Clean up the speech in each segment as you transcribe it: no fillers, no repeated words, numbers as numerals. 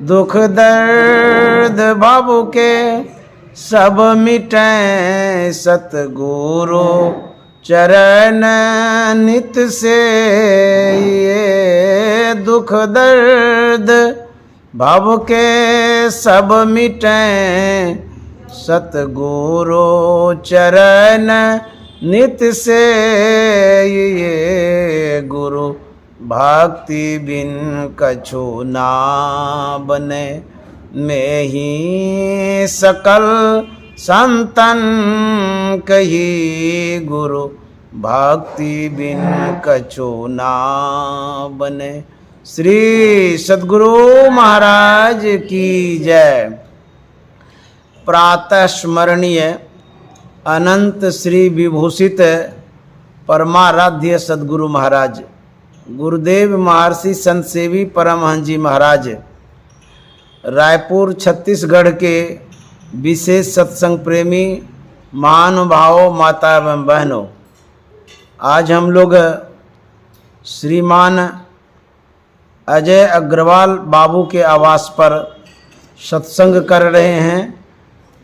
दुख दर्द भव के सब मिटे सतगुरु चरण नित से। ये दुख दर्द भव के सब मिटे सतगुरु चरण नित से। ये गुरु भक्ति बिन कछु ना बने, मैं ही सकल संतन कही। गुरु भक्ति बिन कछु ना बने। श्री सद्गुरु महाराज की जय। प्रातः स्मरणीय अनंत श्री विभूषित परमाराध्य सद्गुरु महाराज गुरुदेव महर्षि संत सेवी परमहंस जी महाराज रायपुर छत्तीसगढ़ के विशेष सत्संग प्रेमी महानुभावों, माता एवं बहनों, आज हम लोग श्रीमान अजय अग्रवाल बाबू के आवास पर सत्संग कर रहे हैं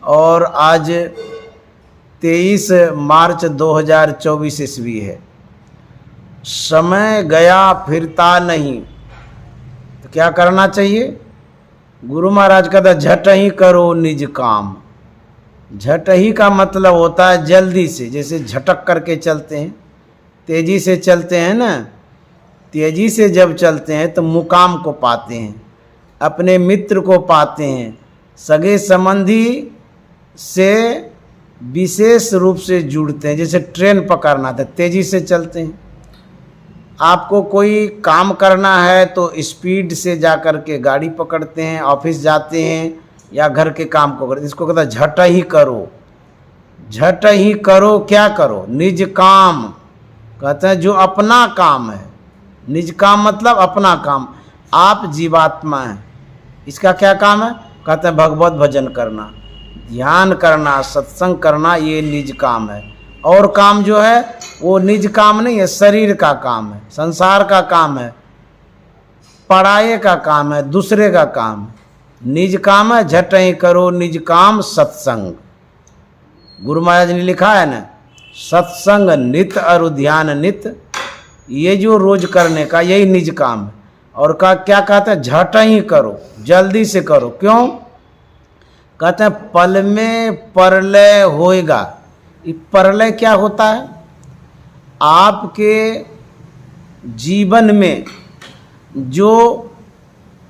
और आज 23 मार्च 2024 ईस्वी है। समय गया फिरता नहीं, तो क्या करना चाहिए? गुरु महाराज कहता झट ही करो निज काम। झट ही का मतलब होता है जल्दी से, जैसे झटक करके चलते हैं, तेजी से चलते हैं ना, तेजी से जब चलते हैं तो मुकाम को पाते हैं, अपने मित्र को पाते हैं, सगे संबंधी से विशेष रूप से जुड़ते हैं। जैसे ट्रेन पकड़ना था, तेजी से चलते हैं। आपको कोई काम करना है तो स्पीड से जा कर के गाड़ी पकड़ते हैं, ऑफिस जाते हैं या घर के काम को करते हैं। इसको कहता है झट ही करो। झट ही करो, क्या करो? निज काम। कहते हैं जो अपना काम है। निज काम मतलब अपना काम। आप जीवात्मा हैं, इसका क्या काम है? कहते हैं भगवत भजन करना, ध्यान करना, सत्संग करना, ये निज काम है। और काम जो है वो निज काम नहीं है, शरीर का काम है, संसार का काम है, पढ़ाई का काम है, दूसरे का काम है। निज काम है झट ही करो निज काम सत्संग। गुरु महाराज ने लिखा है ना, सत्संग नित और ध्यान नित, ये जो रोज करने का यही निज काम है। और का क्या कहते हैं? झट ही करो, जल्दी से करो। क्यों? कहते हैं पल में परलय होएगा। ये परलय क्या होता है? आपके जीवन में जो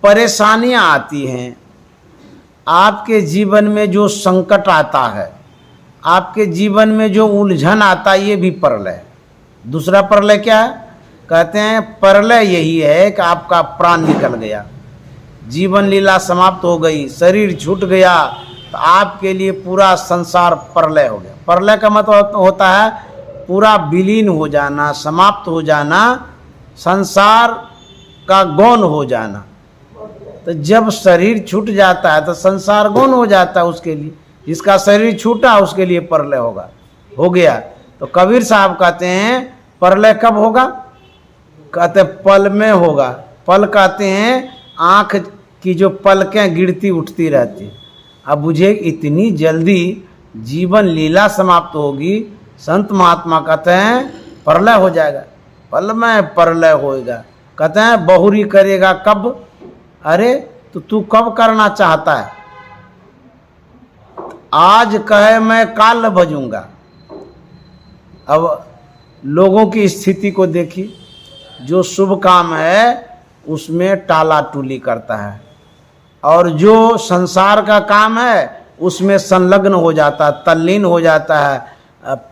परेशानियां आती हैं, आपके जीवन में जो संकट आता है, आपके जीवन में जो उलझन आता है, ये भी परलय है। दूसरा परलय क्या है? कहते हैं परलय यही है कि आपका प्राण निकल गया, जीवन लीला समाप्त हो गई, शरीर छूट गया, तो आपके लिए पूरा संसार परलय हो गया। परलय का मतलब होता है पूरा विलीन हो जाना, समाप्त हो जाना, संसार का गौण हो जाना। तो जब शरीर छूट जाता है तो संसार गौण हो जाता है उसके लिए। जिसका शरीर छूटा उसके लिए परलय होगा, हो गया। तो कबीर साहब कहते हैं परलय कब होगा? कहते पल में होगा। पल कहते हैं आँख की जो पलकें गिरती उठती रहती। अब बुझे इतनी जल्दी जीवन लीला समाप्त होगी। संत महात्मा कहते हैं परलय हो जाएगा, पल में परलय होएगा। कहते हैं बहुरी करेगा कब? अरे तो तू कब करना चाहता है? आज कहे मैं काल भजूंगा। अब लोगों की स्थिति को देखिए, जो शुभ काम है उसमें टाला टूली करता है, और जो संसार का काम है उसमें संलग्न हो जाता है, तल्लीन हो जाता है,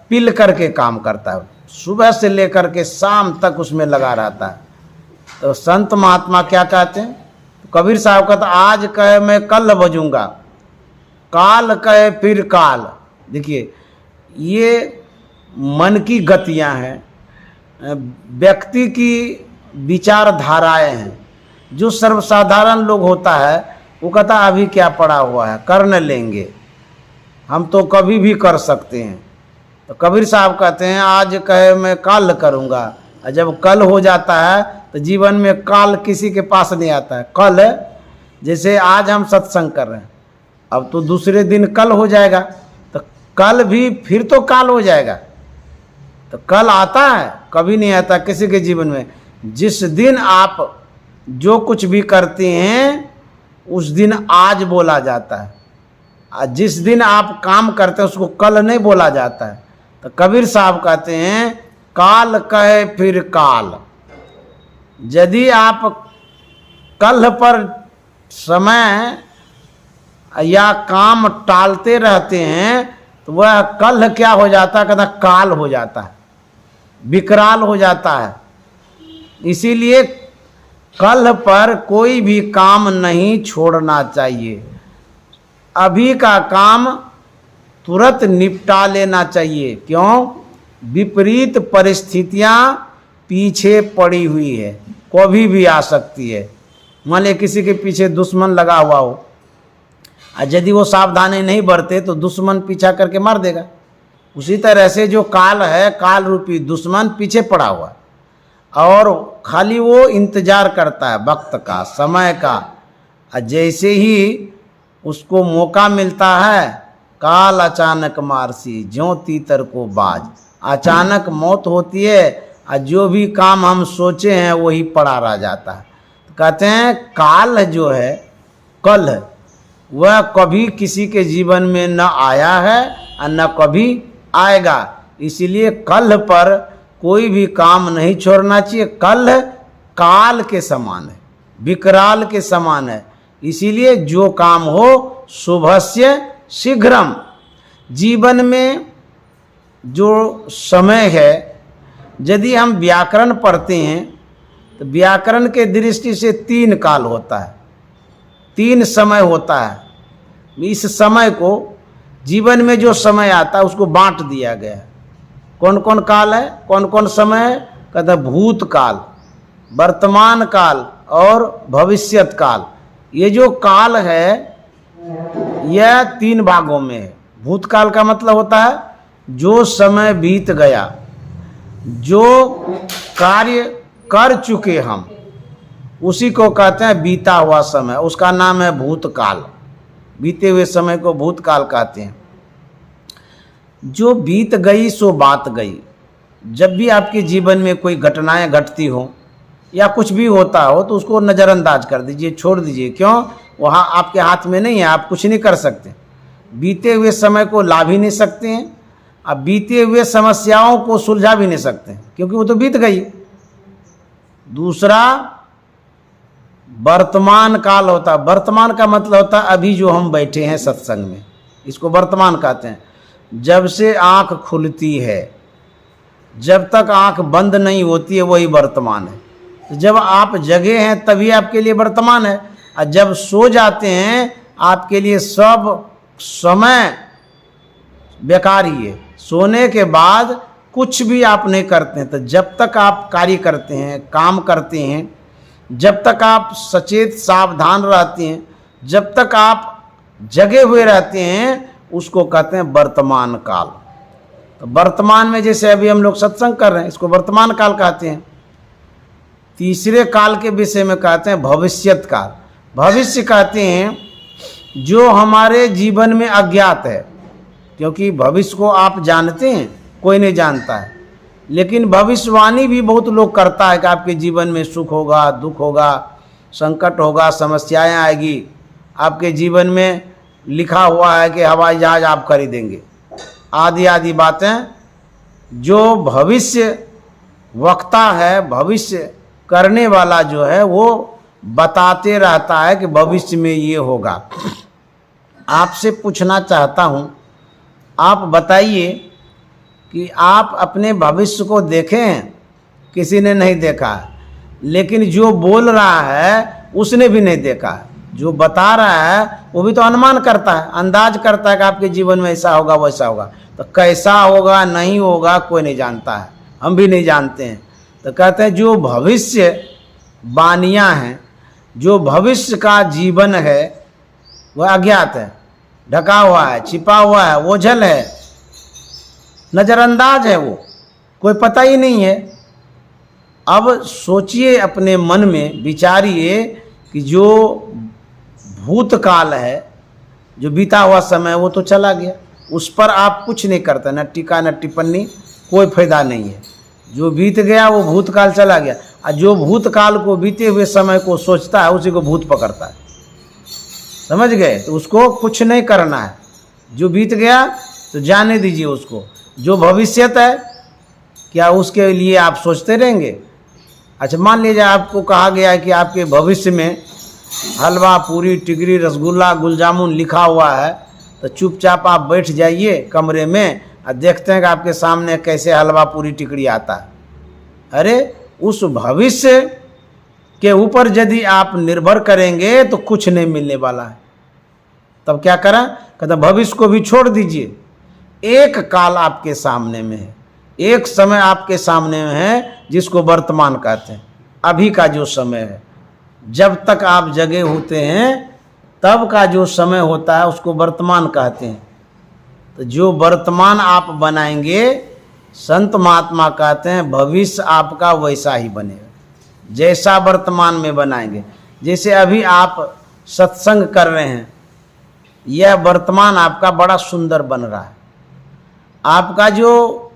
पिल करके काम करता है, सुबह से लेकर के शाम तक उसमें लगा रहता है। तो संत महात्मा क्या कहते हैं? तो कबीर साहब कहता आज कहे मैं कल बजूंगा, काल कहे फिर काल। देखिए ये मन की गतियां हैं, व्यक्ति की विचारधाराएं हैं। जो सर्वसाधारण लोग होता है वो कहता अभी क्या पड़ा हुआ है, कर न लेंगे, हम तो कभी भी कर सकते हैं। तो कबीर साहब कहते हैं आज कहे मैं कल करूँगा, और जब कल हो जाता है तो जीवन में काल किसी के पास नहीं आता है। कल जैसे आज हम सत्संग कर रहे हैं, अब तो दूसरे दिन कल हो जाएगा, तो कल भी फिर तो काल हो जाएगा। तो कल आता है? कभी नहीं आता किसी के जीवन में। जिस दिन आप जो कुछ भी करते हैं उस दिन आज बोला जाता है, और जिस दिन आप काम करते हैं उसको कल नहीं बोला जाता है। तो कबीर साहब कहते हैं काल कहे फिर काल। यदि आप कल पर समय या काम टालते रहते हैं तो वह कल क्या हो जाता है? कहता काल हो जाता है, विकराल हो जाता है। इसीलिए कल पर कोई भी काम नहीं छोड़ना चाहिए, अभी का काम तुरंत निपटा लेना चाहिए। क्यों? विपरीत परिस्थितियां पीछे पड़ी हुई है, कभी भी आ सकती है। मान लीजिए किसी के पीछे दुश्मन लगा हुआ हो, और यदि वो सावधानी नहीं बरते तो दुश्मन पीछा करके मार देगा। उसी तरह से जो काल है, काल रूपी दुश्मन पीछे पड़ा हुआ, और खाली वो इंतजार करता है वक्त का, समय का। और जैसे ही उसको मौका मिलता है, काल अचानक मारसी ज्यों तीतर को बाज। अचानक मौत होती है, और जो भी काम हम सोचे हैं वही पड़ा रह जाता है। तो कहते हैं काल जो है, कल है, वह कभी किसी के जीवन में न आया है और न कभी आएगा। इसीलिए कल पर कोई भी काम नहीं छोड़ना चाहिए। कल काल के समान है, विकराल के समान है। इसीलिए जो काम हो शुभस्य शीघ्रम। जीवन में जो समय है, यदि हम व्याकरण पढ़ते हैं तो व्याकरण के दृष्टि से 3 काल होता है, 3 समय होता है। इस समय को, जीवन में जो समय आता है उसको बांट दिया गया है। कौन कौन काल है, कौन कौन समय है? कहते हैं भूतकाल, वर्तमान काल और भविष्यत काल। ये जो काल है यह 3 भागों में है। भूतकाल का मतलब होता है जो समय बीत गया, जो कार्य कर चुके हम, उसी को कहते हैं बीता हुआ समय, उसका नाम है भूतकाल। बीते हुए समय को भूतकाल कहते हैं। जो बीत गई सो बात गई। जब भी आपके जीवन में कोई घटनाएं घटती हो या कुछ भी होता हो तो उसको नज़रअंदाज कर दीजिए, छोड़ दीजिए। क्यों? वहाँ आपके हाथ में नहीं है, आप कुछ नहीं कर सकते। बीते हुए समय को ला भी नहीं सकते हैं, अब बीते हुए समस्याओं को सुलझा भी नहीं सकते हैं, क्योंकि वो तो बीत गई। दूसरा वर्तमान काल होता है। वर्तमान का मतलब होता है अभी जो हम बैठे हैं सत्संग में, इसको वर्तमान कहते हैं। जब से आँख खुलती है, जब तक आँख बंद नहीं होती है, वही वर्तमान है। तो जब आप जगे हैं तभी आपके लिए वर्तमान है, और जब सो जाते हैं आपके लिए सब समय बेकार ही है। सोने के बाद कुछ भी आप नहीं करते हैं। तो जब तक आप कार्य करते हैं, काम करते हैं, जब तक आप सचेत सावधान रहते हैं, जब तक आप जगे हुए रहते हैं, उसको कहते हैं वर्तमान काल। तो वर्तमान में जैसे अभी हम लोग सत्संग कर रहे हैं, इसको वर्तमान काल कहते हैं। तीसरे काल के विषय में कहते हैं भविष्यत काल। भविष्य कहते हैं जो हमारे जीवन में अज्ञात है, क्योंकि भविष्य को आप जानते हैं, कोई नहीं जानता है। लेकिन भविष्यवाणी भी बहुत लोग करता है कि आपके जीवन में सुख होगा, दुख होगा, संकट होगा, समस्याएं आएगी। आपके जीवन में लिखा हुआ है कि हवाई जहाज आप खरीदेंगे, आदि आदि बातें। जो भविष्य वक्ता है, भविष्य करने वाला जो है, वो बताते रहता है कि भविष्य में ये होगा। आपसे पूछना चाहता हूँ, आप बताइए कि आप अपने भविष्य को देखे हैं? किसी ने नहीं देखा है। लेकिन जो बोल रहा है उसने भी नहीं देखा है। जो बता रहा है वो भी तो अनुमान करता है, अंदाज करता है कि आपके जीवन में ऐसा होगा, वैसा होगा। तो कैसा होगा, नहीं होगा, कोई नहीं जानता है, हम भी नहीं जानते हैं। तो कहते हैं जो भविष्य वाणियाँ हैं, जो भविष्य का जीवन है, वह अज्ञात है, ढका हुआ है, छिपा हुआ है, ओझल है, नज़रअंदाज है, वो कोई पता ही नहीं है। अब सोचिए, अपने मन में विचारिए कि जो भूतकाल है, जो बीता हुआ समय वो तो चला गया, उस पर आप कुछ नहीं करते, न टीका न टिप्पणी, कोई फायदा नहीं है। जो बीत गया वो भूतकाल चला गया, और जो भूतकाल को बीते हुए समय को सोचता है उसी को भूत पकड़ता है। समझ गए? तो उसको कुछ नहीं करना है। जो बीत गया तो जाने दीजिए उसको। जो भविष्यत है, क्या उसके लिए आप सोचते रहेंगे? अच्छा, मान लीजिए आपको कहा गया है कि आपके भविष्य में हलवा, पूरी, टिकरी, रसगुल्ला, गुलजामुन लिखा हुआ है, तो चुपचाप आप बैठ जाइए कमरे में और देखते हैं कि आपके सामने कैसे हलवा, पूरी, टिकरी आता है। अरे, उस भविष्य के ऊपर यदि आप निर्भर करेंगे तो कुछ नहीं मिलने वाला है। तब क्या करें? कहते भविष्य को भी छोड़ दीजिए। एक काल आपके सामने में है, एक समय आपके सामने में है, जिसको वर्तमान कहते हैं। अभी का जो समय है, जब तक आप जगे होते हैं तब का जो समय होता है उसको वर्तमान कहते हैं। तो जो वर्तमान आप बनाएंगे, संत महात्मा कहते हैं भविष्य आपका वैसा ही बनेगा जैसा वर्तमान में बनाएंगे। जैसे अभी आप सत्संग कर रहे हैं, यह वर्तमान आपका बड़ा सुंदर बन रहा है। आपका जो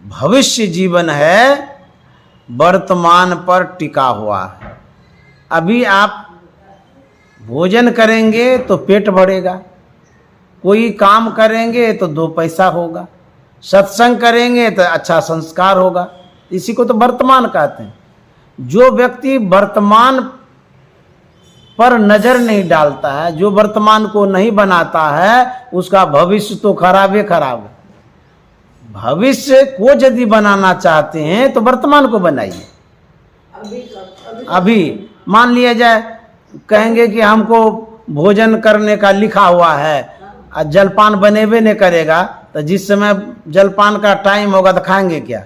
भविष्य जीवन है वर्तमान पर टिका हुआ है। अभी आप भोजन करेंगे तो पेट भरेगा, कोई काम करेंगे तो 2 पैसा होगा, सत्संग करेंगे तो अच्छा संस्कार होगा। इसी को तो वर्तमान कहते हैं। जो व्यक्ति वर्तमान पर नजर नहीं डालता है, जो वर्तमान को नहीं बनाता है, उसका भविष्य तो खराब है, खराब है। भविष्य को यदि बनाना चाहते हैं तो वर्तमान को बनाइए। अभी मान लिया जाए, कहेंगे कि हमको भोजन करने का लिखा हुआ है और जलपान बनेबे नहीं करेगा, तो जिस समय जलपान का टाइम होगा तो खाएंगे क्या?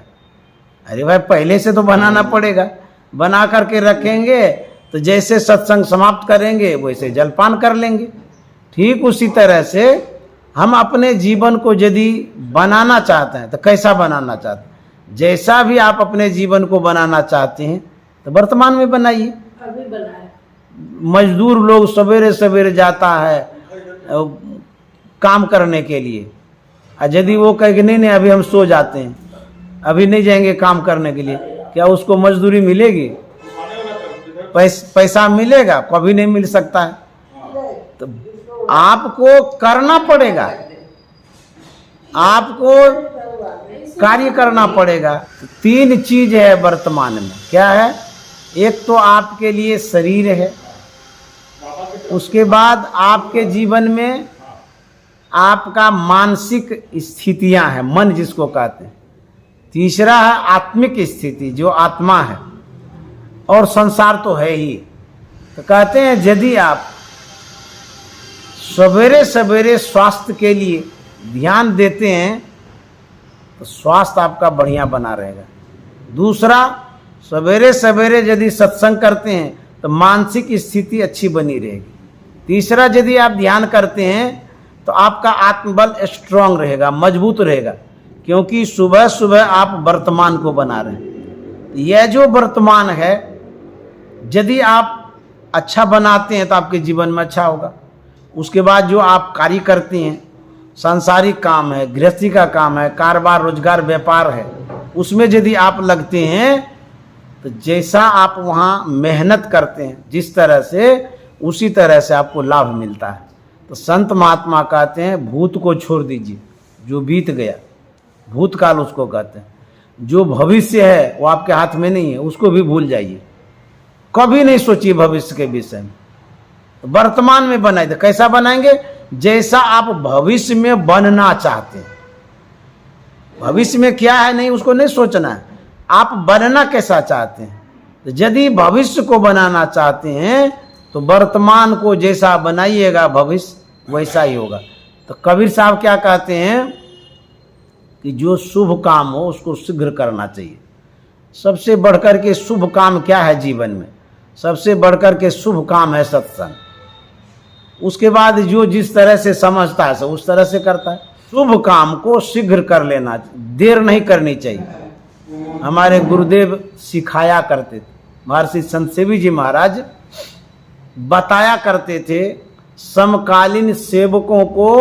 अरे भाई, पहले से तो बनाना पड़ेगा। बना करके रखेंगे तो जैसे सत्संग समाप्त करेंगे वैसे जलपान कर लेंगे। ठीक उसी तरह से हम अपने जीवन को यदि बनाना चाहते हैं तो कैसा बनाना चाहते हैं? जैसा भी आप अपने जीवन को बनाना चाहते हैं तो वर्तमान में बनाइए। अभी बनाए। मजदूर लोग सवेरे सवेरे जाता है काम करने के लिए, और यदि वो कहे कि नहीं अभी हम सो जाते हैं, अभी नहीं जाएंगे काम करने के लिए, क्या उसको मजदूरी मिलेगी? पैसा मिलेगा? कभी नहीं मिल सकता है। तो आपको करना पड़ेगा, आपको कार्य करना पड़ेगा। 3 चीज है वर्तमान में। क्या है? एक तो आपके लिए शरीर है, उसके बाद आपके जीवन में आपका मानसिक स्थितियां हैं, मन जिसको कहते हैं। तीसरा है आत्मिक स्थिति, जो आत्मा है, और संसार तो है ही। तो कहते हैं यदि आप सवेरे सवेरे स्वास्थ्य के लिए ध्यान देते हैं तो स्वास्थ्य आपका बढ़िया बना रहेगा। दूसरा, सवेरे सवेरे यदि सत्संग करते हैं तो मानसिक स्थिति अच्छी बनी रहेगी। तीसरा, यदि आप ध्यान करते हैं तो आपका आत्मबल स्ट्रांग रहेगा, मजबूत रहेगा, क्योंकि सुबह सुबह आप वर्तमान को बना रहे हैं। यह जो वर्तमान है यदि आप अच्छा बनाते हैं तो आपके जीवन में अच्छा होगा। उसके बाद जो आप कार्य करते हैं, सांसारिक काम है, गृहस्थी का काम है, कारोबार, रोजगार, व्यापार है, उसमें यदि आप लगते हैं तो जैसा आप वहाँ मेहनत करते हैं जिस तरह से, उसी तरह से आपको लाभ मिलता है। तो संत महात्मा कहते हैं भूत को छोड़ दीजिए, जो बीत गया, भूतकाल उसको कहते हैं। जो भविष्य है वो आपके हाथ में नहीं है, उसको भी भूल जाइए। कभी नहीं सोचिए भविष्य के विषय में। तो वर्तमान में बनाए। तो कैसा बनाएंगे? जैसा आप भविष्य में बनना चाहते हैं। भविष्य में क्या है नहीं उसको नहीं सोचना है, आप बनना कैसा चाहते हैं। तो यदि भविष्य को बनाना चाहते हैं तो वर्तमान को जैसा बनाइएगा भविष्य वैसा ही होगा। तो कबीर साहब क्या कहते हैं कि जो शुभ काम हो उसको शीघ्र करना चाहिए। सबसे बढ़कर के शुभ काम क्या है जीवन में? सबसे बढ़कर के शुभ काम है सत्संग। उसके बाद जो जिस तरह से समझता है उस तरह से करता है। शुभ काम को शीघ्र कर लेना, देर नहीं करनी चाहिए। हमारे गुरुदेव सिखाया करते थे, महर्षि संत सेवी जी महाराज बताया करते थे, समकालीन सेवकों को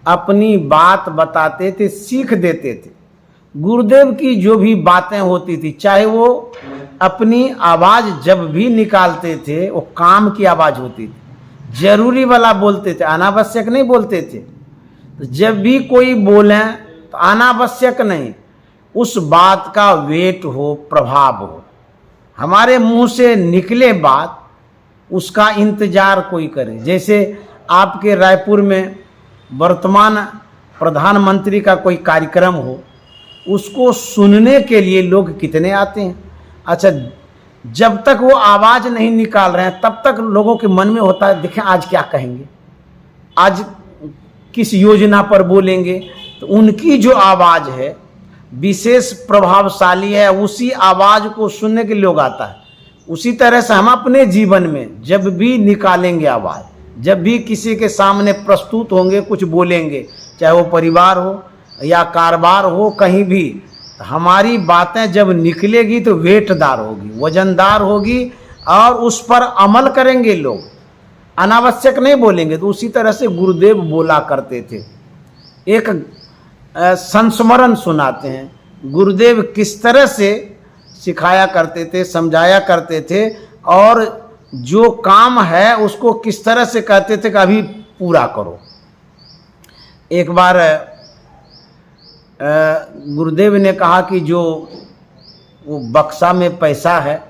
अपनी बात बताते थे, सीख देते थे। गुरुदेव की जो भी बातें होती थी, चाहे वो अपनी आवाज जब भी निकालते थे वो काम की आवाज होती थी, जरूरी वाला बोलते थे, अनावश्यक नहीं बोलते थे। तो जब भी कोई बोले तो अनावश्यक नहीं, उस बात का वेट हो, प्रभाव हो, हमारे मुंह से निकले बात, उसका इंतजार कोई करे। जैसे आपके रायपुर में वर्तमान प्रधानमंत्री का कोई कार्यक्रम हो, उसको सुनने के लिए लोग कितने आते हैं। अच्छा, जब तक वो आवाज नहीं निकाल रहे हैं तब तक लोगों के मन में होता है देखें आज क्या कहेंगे, आज किस योजना पर बोलेंगे। तो उनकी जो आवाज है विशेष प्रभावशाली है, उसी आवाज को सुनने के लोग आता है। उसी तरह से हम अपने जीवन में जब भी निकालेंगे आवाज, जब भी किसी के सामने प्रस्तुत होंगे, कुछ बोलेंगे, चाहे वो परिवार हो या कारोबार हो, कहीं भी, तो हमारी बातें जब निकलेगी तो वेटदार होगी, वजनदार होगी और उस पर अमल करेंगे लोग, अनावश्यक नहीं बोलेंगे। तो उसी तरह से गुरुदेव बोला करते थे। एक संस्मरण सुनाते हैं, गुरुदेव किस तरह से सिखाया करते थे, समझाया करते थे, और जो काम है उसको किस तरह से कहते थे कि अभी पूरा करो। एक बार गुरुदेव ने कहा कि जो वो बक्सा में पैसा है,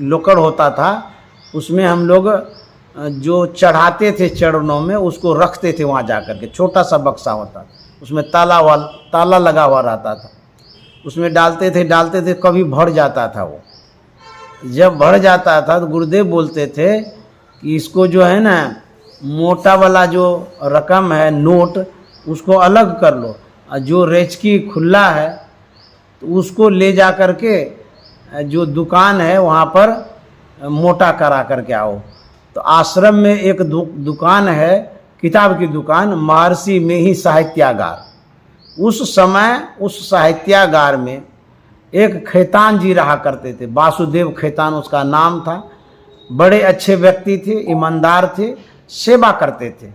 लोकड़ होता था, उसमें हम लोग जो चढ़ाते थे चरणों में, उसको रखते थे वहाँ जा कर के। छोटा सा बक्सा होता, उसमें ताला लगा हुआ रहता था, उसमें डालते थे, कभी भर जाता था। वो जब भर जाता था तो गुरुदेव बोलते थे कि इसको जो है ना, मोटा वाला जो रकम है, नोट, उसको अलग कर लो, और जो रेचकी खुला है तो उसको ले जा कर के जो दुकान है वहाँ पर मोटा करा करके आओ। तो आश्रम में एक दुकान है, किताब की दुकान, महर्षि में ही साहित्यागार। उस समय उस साहित्यागार में एक खैतान जी रहा करते थे, वासुदेव खैतान उसका नाम था। बड़े अच्छे व्यक्ति थे, ईमानदार थे, सेवा करते थे।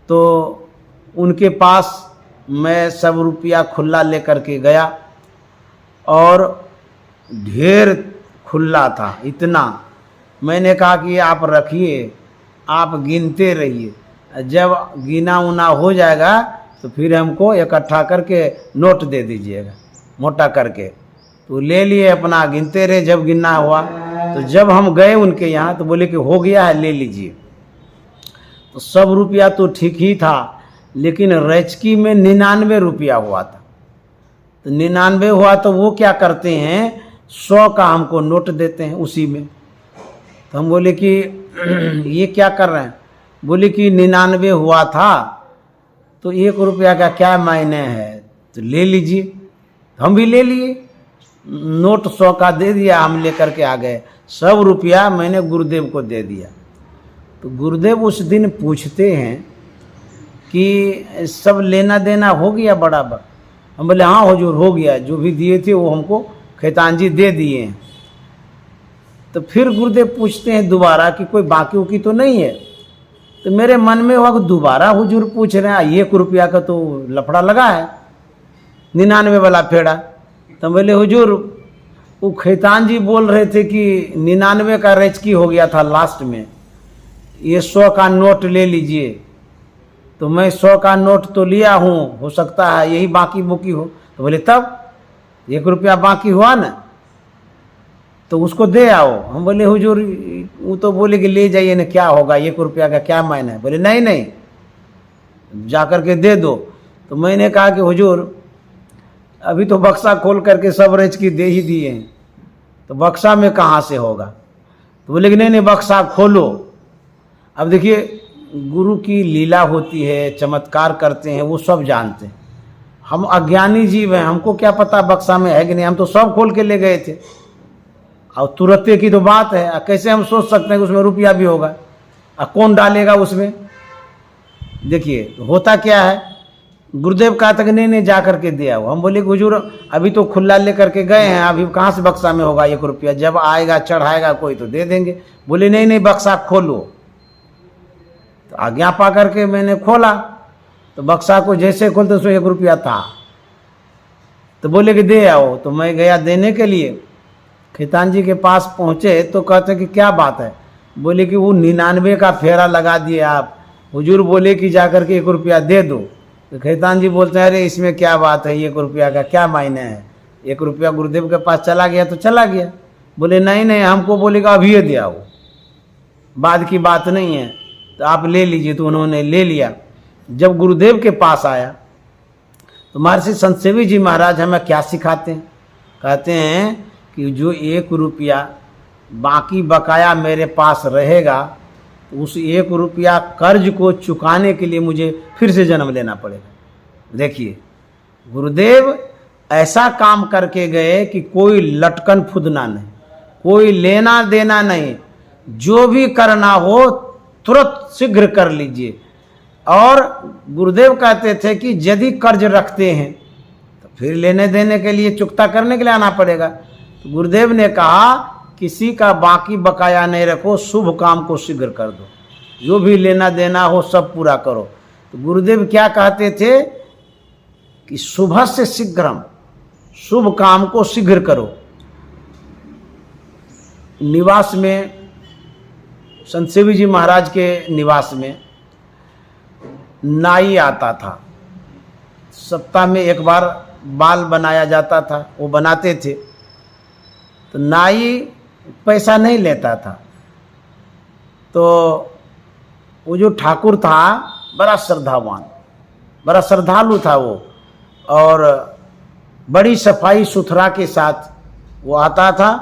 तो उनके पास मैं सब रुपया खुला लेकर के गया, और ढेर खुला था, इतना। मैंने कहा कि आप रखिए, आप गिनते रहिए, जब गिना उना हो जाएगा तो फिर हमको इकट्ठा करके नोट दे दीजिएगा मोटा करके। तो ले लिए, अपना गिनते रहे। जब गिनना हुआ तो जब हम गए उनके यहाँ तो बोले कि हो गया है, ले लीजिए। तो सब रुपया तो ठीक ही था, लेकिन रेचकी में 99 रुपया हुआ था। तो 99 हुआ तो वो क्या करते हैं, 100 का हमको नोट देते हैं उसी में। तो हम बोले कि ये क्या कर रहे हैं, बोले कि 99 हुआ था तो 1 रुपया का क्या मायने है, तो ले लीजिए। हम भी ले लिए, नोट 100 का दे दिया, हम लेकर के आ गए। सब रुपया मैंने गुरुदेव को दे दिया। तो गुरुदेव उस दिन पूछते हैं कि सब लेना देना हो गया बराबर। हम बोले हाँ हुजूर हो गया, जो भी दिए थे वो हमको खैतान जी दे दिए हैं। तो फिर गुरुदेव पूछते हैं दोबारा कि कोई बाकी उकी तो नहीं है। तो मेरे मन में हुआ कि दोबारा हुजूर पूछ रहे हैं, 1 रुपया का तो लफड़ा लगा है, 99 वाला फेड़ा। तो बोले हुजूर वो खैतान जी बोल रहे थे कि 99 का रेचकी हो गया था लास्ट में, ये 100 का नोट ले लीजिए। तो मैं 100 का नोट तो लिया हूँ, हो सकता है यही बाकी बुकी हो। तो बोले तब 1 रुपया बाकी हुआ ना, तो उसको दे आओ। हम बोले हुजूर वो तो बोले कि ले जाइए ना, क्या होगा, 1 रुपया का क्या मायने है। बोले नहीं नहीं, जाकर के दे दो। तो मैंने कहा कि हुजूर अभी तो बक्सा खोल करके सब रेचकी दे ही दिए हैं, तो बक्सा में कहाँ से होगा। तो बोले कि नहीं नहीं, बक्सा खोलो। अब देखिए गुरु की लीला होती है, चमत्कार करते हैं, वो सब जानते हैं। हम अज्ञानी जीव हैं, हमको क्या पता बक्सा में है कि नहीं। हम तो सब खोल के ले गए थे, और तुरंते की तो बात है, कैसे हम सोच सकते हैं कि उसमें रुपया भी होगा, और कौन डालेगा उसमें। देखिए होता क्या है, गुरुदेव कहा था कि नहीं जा करके दे आओ। हम बोले हुजूर अभी तो खुला लेकर के गए हैं, अभी कहाँ से बक्सा में होगा 1 रुपया, जब आएगा चढ़ाएगा कोई तो दे देंगे। बोले नहीं बक्सा खोलो। तो आज्ञा पा करके मैंने खोला, तो बक्सा को जैसे खोलते उसमें 1 रुपया था। तो बोले कि दे आओ। तो मैं गया देने के लिए, खेतान जी के पास पहुँचे तो कहते कि क्या बात है। बोले कि वो 99 का फेरा लगा दिए आप, हुजूर बोले कि जाकर के 1 रुपया दे दो। तो खेतान जी बोलते हैं अरे इसमें क्या बात है, 1 रुपया का क्या मायने है, 1 रुपया गुरुदेव के पास चला गया तो चला गया। बोले नहीं हमको बोलेगा अभी दे आओ, बाद की बात नहीं है, तो आप ले लीजिए। तो उन्होंने ले लिया। जब गुरुदेव के पास आया तो महर्षि संत सेवी जी महाराज हमें क्या सिखाते हैं, कहते हैं कि जो 1 रुपया बाकी बकाया मेरे पास रहेगा, उस 1 रुपया कर्ज को चुकाने के लिए मुझे फिर से जन्म लेना पड़ेगा। देखिए गुरुदेव ऐसा काम करके गए कि कोई लटकन फुदना नहीं, कोई लेना देना नहीं, जो भी करना हो तुरंत शीघ्र कर लीजिए। और गुरुदेव कहते थे कि यदि कर्ज रखते हैं तो फिर लेने देने के लिए चुकता करने के लिए आना पड़ेगा। तो गुरुदेव ने कहा किसी का बाकी बकाया नहीं रखो, शुभ काम को शीघ्र कर दो, जो भी लेना देना हो सब पूरा करो। तो गुरुदेव क्या कहते थे कि शुभ से शीघ्रम, शुभ काम को शीघ्र करो। निवास में संत सेवी जी महाराज के निवास में नाई आता था, सप्ताह में 1 बार बाल बनाया जाता था, वो बनाते थे। तो नाई पैसा नहीं लेता था। तो वो जो ठाकुर था बड़ा श्रद्धावान, बड़ा श्रद्धालु था वो, और बड़ी सफाई सुथरा के साथ वो आता था।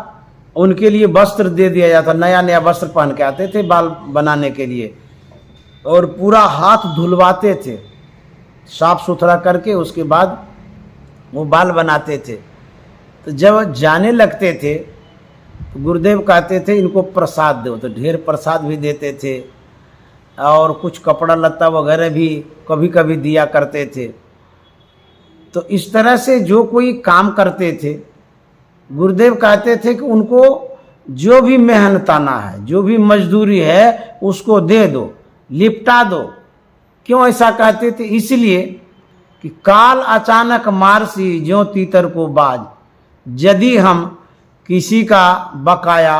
उनके लिए वस्त्र दे दिया जाता, नया वस्त्र पहन के आते थे बाल बनाने के लिए, और पूरा हाथ धुलवाते थे साफ सुथरा करके, उसके बाद वो बाल बनाते थे। तो जब जाने लगते थे तो गुरुदेव कहते थे इनको प्रसाद दो, तो ढेर प्रसाद भी देते थे, और कुछ कपड़ा लत्ता वगैरह भी कभी कभी दिया करते थे। तो इस तरह से जो कोई काम करते थे गुरुदेव कहते थे कि उनको जो भी मेहनताना है, जो भी मजदूरी है उसको दे दो, लिपटा दो। क्यों ऐसा कहते थे? इसलिए कि काल अचानक मारसी ज्यों तीतर को बाज, यदि हम किसी का बकाया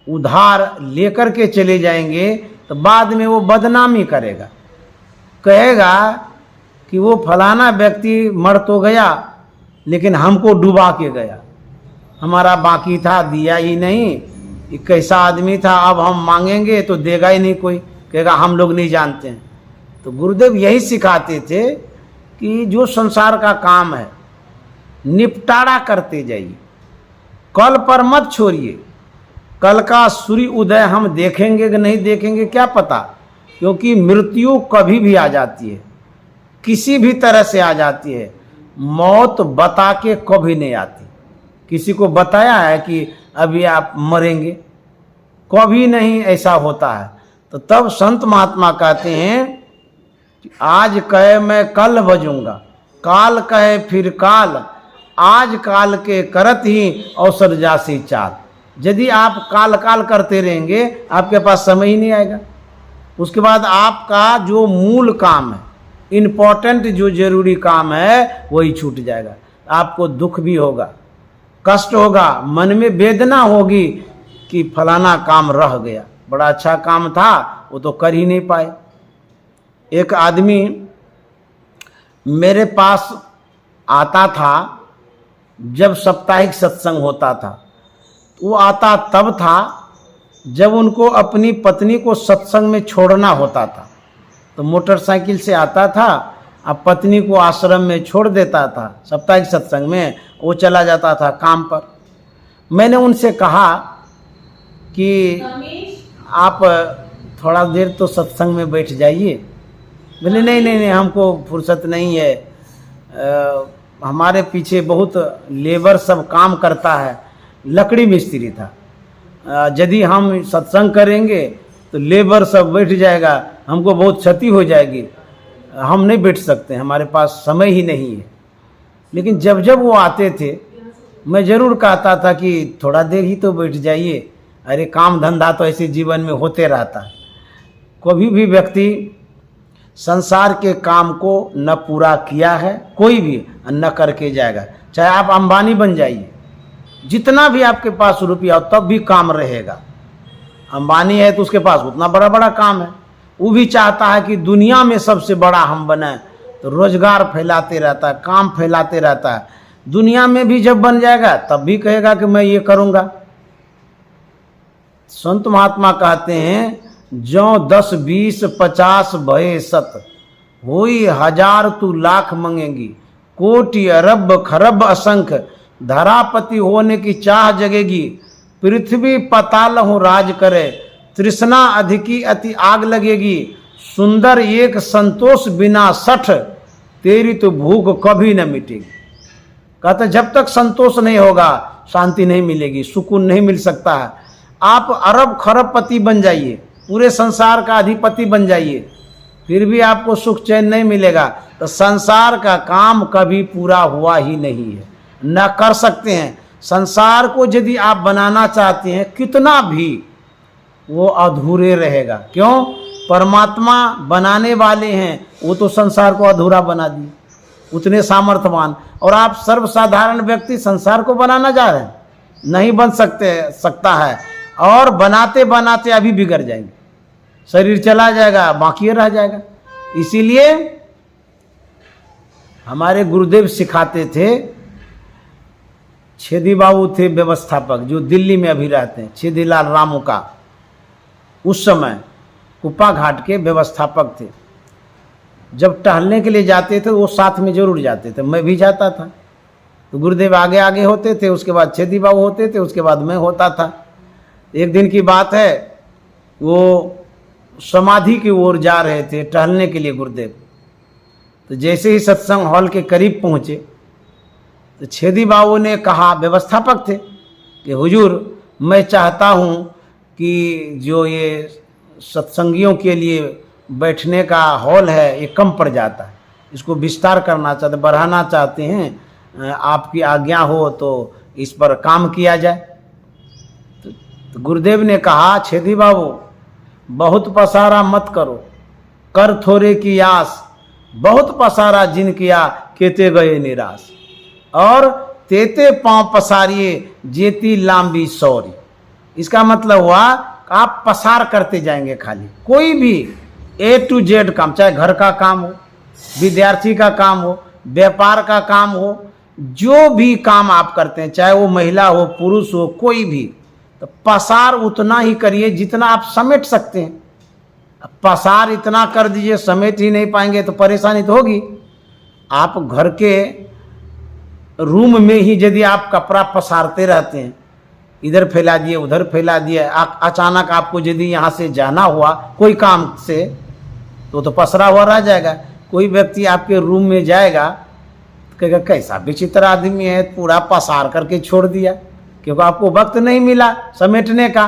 उधार लेकर के चले जाएंगे तो बाद में वो बदनामी करेगा, कहेगा कि वो फलाना व्यक्ति मर तो गया लेकिन हमको डुबा के गया, हमारा बाकी था दिया ही नहीं, ये कैसा आदमी था, अब हम मांगेंगे तो देगा ही नहीं कोई, कहेगा हम लोग नहीं जानते हैं। तो गुरुदेव यही सिखाते थे कि जो संसार का काम है निपटारा करते जाइए, कल पर मत छोड़िए। कल का सूर्य उदय हम देखेंगे कि नहीं देखेंगे क्या पता, क्योंकि मृत्यु कभी भी आ जाती है, किसी भी तरह से आ जाती है। मौत बता के कभी नहीं आती। किसी को बताया है कि अभी आप मरेंगे? कभी नहीं ऐसा होता है। तो तब संत महात्मा कहते हैं कि आज कहे मैं कल भजूंगा, काल कहे फिर काल, आज काल के करत ही अवसर जासी चाल। यदि आप काल काल करते रहेंगे आपके पास समय ही नहीं आएगा। उसके बाद आपका जो मूल काम है, इम्पोर्टेंट जो जरूरी काम है वही छूट जाएगा। आपको दुख भी होगा, कष्ट होगा, मन में वेदना होगी कि फलाना काम रह गया, बड़ा अच्छा काम था वो तो कर ही नहीं पाए। एक आदमी मेरे पास आता था जब साप्ताहिक सत्संग होता था, वो आता तब था जब उनको अपनी पत्नी को सत्संग में छोड़ना होता था। तो मोटरसाइकिल से आता था, अब पत्नी को आश्रम में छोड़ देता था, साप्ताहिक सत्संग में वो चला जाता था काम पर। मैंने उनसे कहा कि आप थोड़ा देर तो सत्संग में बैठ जाइए। बोले नहीं हमको फुर्सत नहीं है, हमारे पीछे बहुत लेबर सब काम करता है, लकड़ी मिस्त्री था, यदि हम सत्संग करेंगे तो लेबर सब बैठ जाएगा, हमको बहुत क्षति हो जाएगी, हम नहीं बैठ सकते, हमारे पास समय ही नहीं है। लेकिन जब जब वो आते थे मैं ज़रूर कहता था कि थोड़ा देर ही तो बैठ जाइए, अरे काम धंधा तो ऐसे जीवन में होते रहता है। कभी भी व्यक्ति संसार के काम को न पूरा किया है, कोई भी न करके जाएगा। चाहे आप अंबानी बन जाइए, जितना भी आपके पास रुपया हो तब भी काम रहेगा। अंबानी है तो उसके पास उतना बड़ा बड़ा काम है, वो भी चाहता है कि दुनिया में सबसे बड़ा हम बने, तो रोजगार फैलाते रहता है, काम फैलाते रहता है। दुनिया में भी जब बन जाएगा तब भी कहेगा कि मैं ये करूँगा। संत महात्मा कहते हैं, जो 10 20 50 भये सत, होई हजार तू लाख मंगेगी, कोटि अरब खरब असंख्य, धरापति होने की चाह जगेगी, पृथ्वी पताल हो राज करे, तृष्णा अधिकी अति आग लगेगी, सुंदर एक संतोष बिना सठ, तेरी तो भूख कभी न मिटेगी। कहते जब तक संतोष नहीं होगा शांति नहीं मिलेगी, सुकून नहीं मिल सकता है। आप अरब खरब पति बन जाइए, पूरे संसार का अधिपति बन जाइए, फिर भी आपको सुख चैन नहीं मिलेगा, तो संसार का काम कभी पूरा हुआ ही नहीं है, न कर सकते हैं। संसार को यदि आप बनाना चाहते हैं कितना भी, वो अधूरे रहेगा। क्यों? परमात्मा बनाने वाले हैं, वो तो संसार को अधूरा बना दिए, उतने सामर्थ्यवान। और आप सर्वसाधारण व्यक्ति संसार को बनाना जा रहे हैं, नहीं बन सकता है। और बनाते बनाते अभी बिगड़ जाएंगे, शरीर चला जाएगा, बाकी रह जाएगा। इसीलिए हमारे गुरुदेव सिखाते थे, छेदी बाबू थे व्यवस्थापक, जो दिल्ली में अभी रहते हैं, छेदीलाल रामू का, उस समय कुप्पा घाट के व्यवस्थापक थे। जब टहलने के लिए जाते थे वो साथ में जरूर जाते थे, मैं भी जाता था। तो गुरुदेव आगे आगे होते थे, उसके बाद छेदी बाबू होते थे, उसके बाद मैं होता था। एक दिन की बात है, वो समाधि की ओर जा रहे थे टहलने के लिए गुरुदेव। तो जैसे ही सत्संग हॉल के करीब पहुँचे तो छेदी बाबू ने कहा, व्यवस्थापक थे, कि हुजूर मैं चाहता हूँ कि जो ये सत्संगियों के लिए बैठने का हॉल है ये कम पड़ जाता है, इसको विस्तार करना चाहते, बढ़ाना चाहते हैं, आपकी आज्ञा हो तो इस पर काम किया जाए। तो गुरुदेव ने कहा, छेदी बाबू बहुत पसारा मत करो, कर थोड़े की आस, बहुत पसारा जिन किया केते गए निराश, और तेते पांव पसारिए जेती लांबी सौरी। इसका मतलब हुआ आप पसार करते जाएंगे, खाली कोई भी A to Z काम, चाहे घर का काम हो, विद्यार्थी का काम हो, व्यापार का काम हो, जो भी काम आप करते हैं, चाहे वो महिला हो पुरुष हो कोई भी, तो पसार उतना ही करिए जितना आप समेट सकते हैं। पसार इतना कर दीजिए समेट ही नहीं पाएंगे तो परेशानी तो होगी। आप घर के रूम में ही यदि आप कपड़ा पसारते रहते हैं, इधर फैला दिए उधर फैला दिए, अचानक आपको यदि यहाँ से जाना हुआ कोई काम से तो पसरा हुआ रह जाएगा। कोई व्यक्ति आपके रूम में जाएगा तो कहेगा कैसा विचित्र आदमी है, पूरा पसार करके छोड़ दिया, क्योंकि आपको वक्त नहीं मिला समेटने का।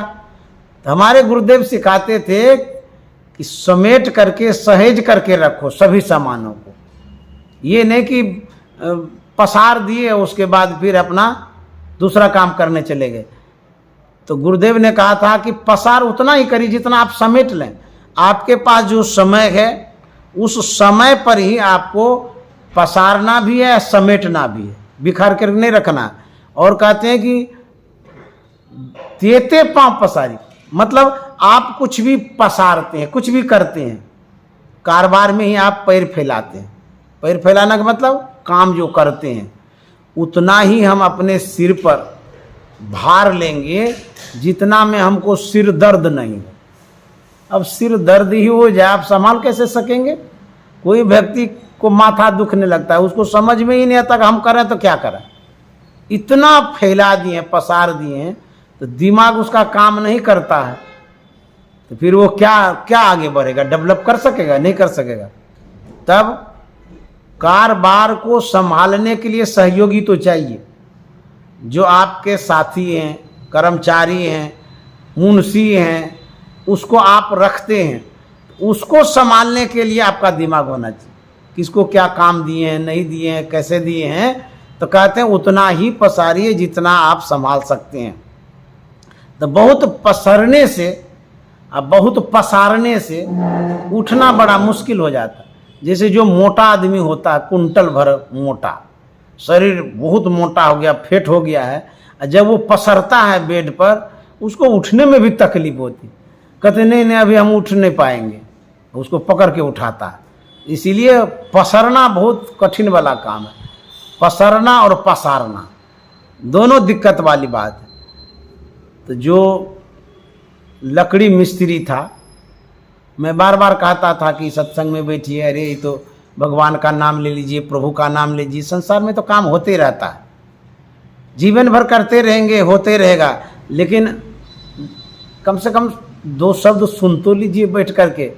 तो हमारे गुरुदेव सिखाते थे कि समेट करके सहेज करके रखो सभी सामानों को, ये नहीं कि पसार दिए उसके बाद फिर अपना दूसरा काम करने चले गए। तो गुरुदेव ने कहा था कि पसार उतना ही करिए जितना आप समेट लें। आपके पास जो समय है उस समय पर ही आपको पसारना भी है, समेटना भी है, बिखर कर नहीं रखना। और कहते हैं कि तेते पांव पसारी, मतलब आप कुछ भी पसारते हैं, कुछ भी करते हैं, कारोबार में ही आप पैर फैलाते हैं। पैर फैलाना का मतलब काम जो करते हैं उतना ही हम अपने सिर पर भार लेंगे जितना में हमको सिर दर्द नहीं हो। अब सिर दर्द ही हो जाए आप संभाल कैसे सकेंगे? कोई व्यक्ति को माथा दुखने लगता है, उसको समझ में ही नहीं आता कि हम करें तो क्या करें। इतना फैला दिए, पसार दिए, तो दिमाग उसका काम नहीं करता है, तो फिर वो क्या आगे बढ़ेगा, डेवलप कर सकेगा? नहीं कर सकेगा। तब कारोबार को संभालने के लिए सहयोगी तो चाहिए, जो आपके साथी हैं, कर्मचारी हैं, मुंशी हैं, उसको आप रखते हैं, उसको संभालने के लिए आपका दिमाग होना चाहिए। किसको क्या काम दिए हैं, नहीं दिए हैं, कैसे दिए हैं, तो कहते हैं उतना ही पसारिए जितना आप संभाल सकते हैं। तो बहुत पसरने से अब बहुत पसारने से उठना बड़ा मुश्किल हो जाता है। जैसे जो मोटा आदमी होता है, कुंटल भर मोटा, शरीर बहुत मोटा हो गया, फेट हो गया है, जब वो पसरता है बेड पर, उसको उठने में भी तकलीफ होती। कहते नहीं नहीं अभी हम उठ नहीं पाएंगे, उसको पकड़ के उठाता है। इसीलिए पसरना बहुत कठिन वाला काम है। पसरना और पसारना दोनों दिक्कत वाली बात है। तो जो लकड़ी मिस्त्री था, मैं बार बार कहता था कि सत्संग में बैठिए, अरे ये तो भगवान का नाम ले लीजिए, प्रभु का नाम लीजिए। संसार में तो काम होते रहता है, जीवन भर करते रहेंगे, होते रहेगा, लेकिन कम से कम 2 शब्द सुन तो लीजिए बैठ करके।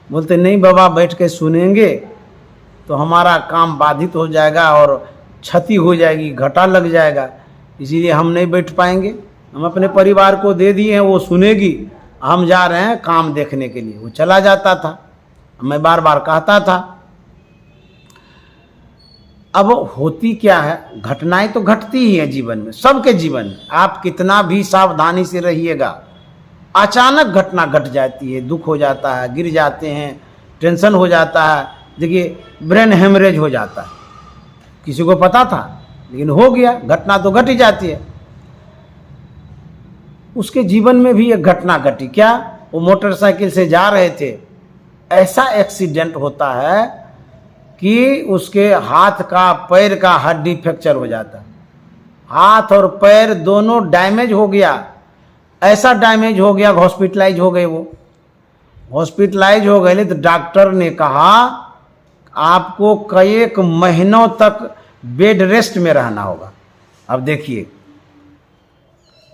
बोलते नहीं बाबा, बैठ के सुनेंगे तो हमारा काम बाधित हो जाएगा और क्षति हो जाएगी, घाटा लग जाएगा, इसीलिए हम नहीं बैठ पाएंगे। हम अपने परिवार को दे दिए हैं, वो सुनेगी, हम जा रहे हैं काम देखने के लिए। वो चला जाता था, मैं बार बार कहता था। अब होती क्या है, घटनाएं तो घटती ही है जीवन में, सबके जीवन में। आप कितना भी सावधानी से रहिएगा, अचानक घटना घट जाती है, दुख हो जाता है, गिर जाते हैं, टेंशन हो जाता है। देखिए ब्रेन हेमरेज हो जाता है, किसी को पता था लेकिन हो गया, घटना तो घट ही जाती है। उसके जीवन में भी एक घटना घटी। क्या? वो मोटरसाइकिल से जा रहे थे, ऐसा एक्सीडेंट होता है कि उसके हाथ का पैर का हड्डी फ्रैक्चर हो जाता है, हाथ और पैर दोनों डैमेज हो गया। ऐसा डैमेज हो गया, हॉस्पिटलाइज हो गए। वो हॉस्पिटलाइज हो गए तो डॉक्टर ने कहा आपको कई महीनों तक बेड रेस्ट में रहना होगा। अब देखिए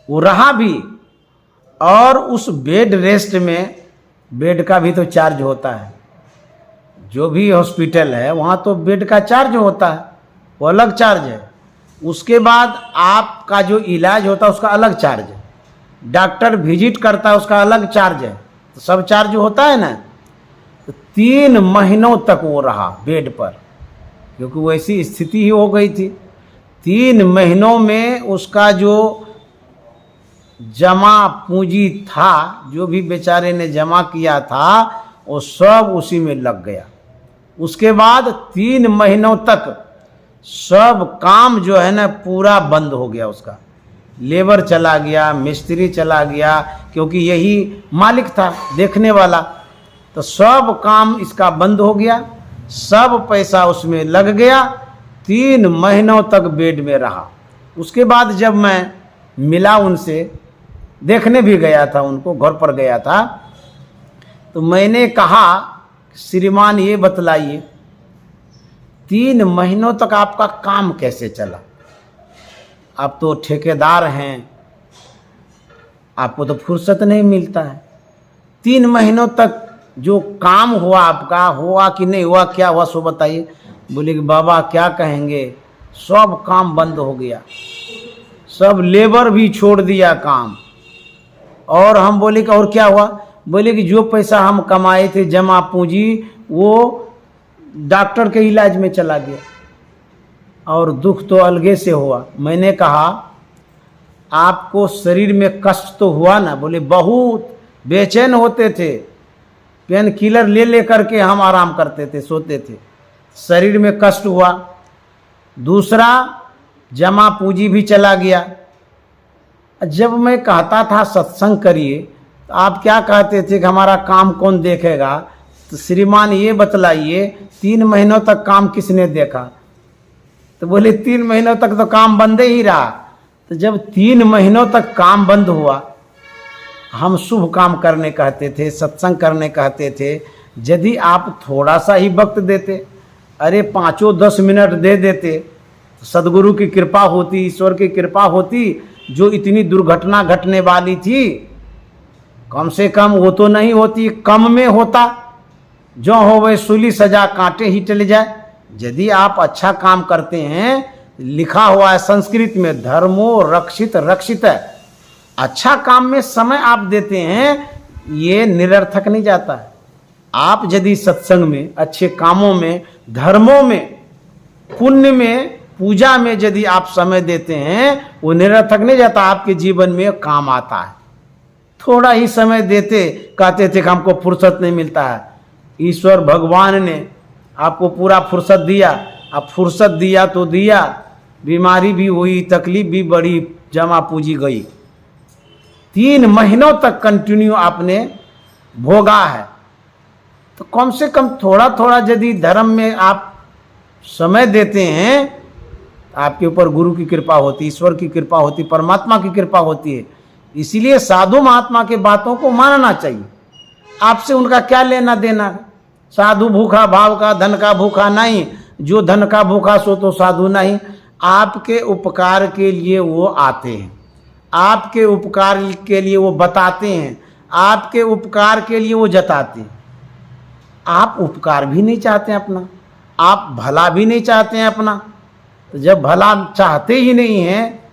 वो रहा भी, और उस बेड रेस्ट में बेड का भी तो चार्ज होता है। जो भी हॉस्पिटल है वहाँ तो बेड का चार्ज होता है, वो अलग चार्ज है। उसके बाद आपका जो इलाज होता है उसका अलग चार्ज है, डॉक्टर विजिट करता है उसका अलग चार्ज है, तो सब चार्ज होता है ना। तो 3 महीनों तक वो रहा बेड पर, क्योंकि वैसी स्थिति ही हो गई थी। 3 महीनों में उसका जो जमा पूंजी था, जो भी बेचारे ने जमा किया था, वो सब उसी में लग गया। उसके बाद 3 महीनों तक सब काम जो है ना पूरा बंद हो गया उसका। लेबर चला गया, मिस्त्री चला गया, क्योंकि यही मालिक था देखने वाला, तो सब काम इसका बंद हो गया, सब पैसा उसमें लग गया। 3 महीनों तक बेड में रहा। उसके बाद जब मैं मिला उनसे, देखने भी गया था उनको, घर पर गया था, तो मैंने कहा श्रीमान ये बतलाइए 3 महीनों तक आपका काम कैसे चला? आप तो ठेकेदार हैं, आपको तो फुर्सत नहीं मिलता है। 3 महीनों तक जो काम हुआ आपका, हुआ कि नहीं हुआ, क्या हुआ सो बताइए। बोले कि बाबा क्या कहेंगे, सब काम बंद हो गया, सब लेबर भी छोड़ दिया काम। और हम बोले कि और क्या हुआ? बोले कि जो पैसा हम कमाए थे जमा पूंजी, वो डॉक्टर के इलाज में चला गया, और दुख तो अलगे से हुआ। मैंने कहा आपको शरीर में कष्ट तो हुआ ना? बोले बहुत, बेचैन होते थे, पेन किलर ले ले करके हम आराम करते थे, सोते थे, शरीर में कष्ट हुआ। दूसरा जमा पूंजी भी चला गया। जब मैं कहता था सत्संग करिए, तो आप क्या कहते थे कि हमारा काम कौन देखेगा? तो श्रीमान ये बतलाइए 3 महीनों तक काम किसने देखा? तो बोले 3 महीनों तक तो काम बंद ही रहा। तो जब 3 महीनों तक काम बंद हुआ, हम शुभ काम करने कहते थे, सत्संग करने कहते थे, यदि आप थोड़ा सा ही वक्त देते, अरे 5-10 मिनट दे देते, तो सदगुरु की कृपा होती, ईश्वर की कृपा होती। जो इतनी दुर्घटना घटने वाली थी, कम से कम वो तो नहीं होती, कम में होता। जो हो वह सूली सजा कांटे ही चले जाए। यदि आप अच्छा काम करते हैं, लिखा हुआ है संस्कृत में, धर्मो रक्षित रक्षित है। अच्छा काम में समय आप देते हैं, ये निरर्थक नहीं जाता है। आप यदि सत्संग में, अच्छे कामों में, धर्मों में, पुण्य में, पूजा में यदि आप समय देते हैं, वो निरर्थक नहीं जाता, आपके जीवन में काम आता है। थोड़ा ही समय देते, कहते थे कि हमको फुर्सत नहीं मिलता है। ईश्वर भगवान ने आपको पूरा फुर्सत दिया। अब फुर्सत दिया तो दिया, बीमारी भी हुई, तकलीफ भी बढ़ी, जमा पूंजी गई। 3 महीनों तक कंटिन्यू आपने भोगा है। तो कम से कम थोड़ा थोड़ा यदि धर्म में आप समय देते हैं, आपके ऊपर गुरु की कृपा होती, ईश्वर की कृपा होती, परमात्मा की कृपा होती है। इसीलिए साधु महात्मा के बातों को मानना चाहिए। आपसे उनका क्या लेना देना है? साधु भूखा भाव का, धन का भूखा नहीं। जो धन का भूखा सो तो साधु नहीं। आपके उपकार के लिए वो आते हैं, आपके उपकार के लिए वो बताते हैं, आपके उपकार के लिए वो जताते हैं। आप उपकार भी नहीं चाहते हैं अपना, आप भला भी नहीं चाहते हैं अपना। तो जब भला चाहते ही नहीं हैं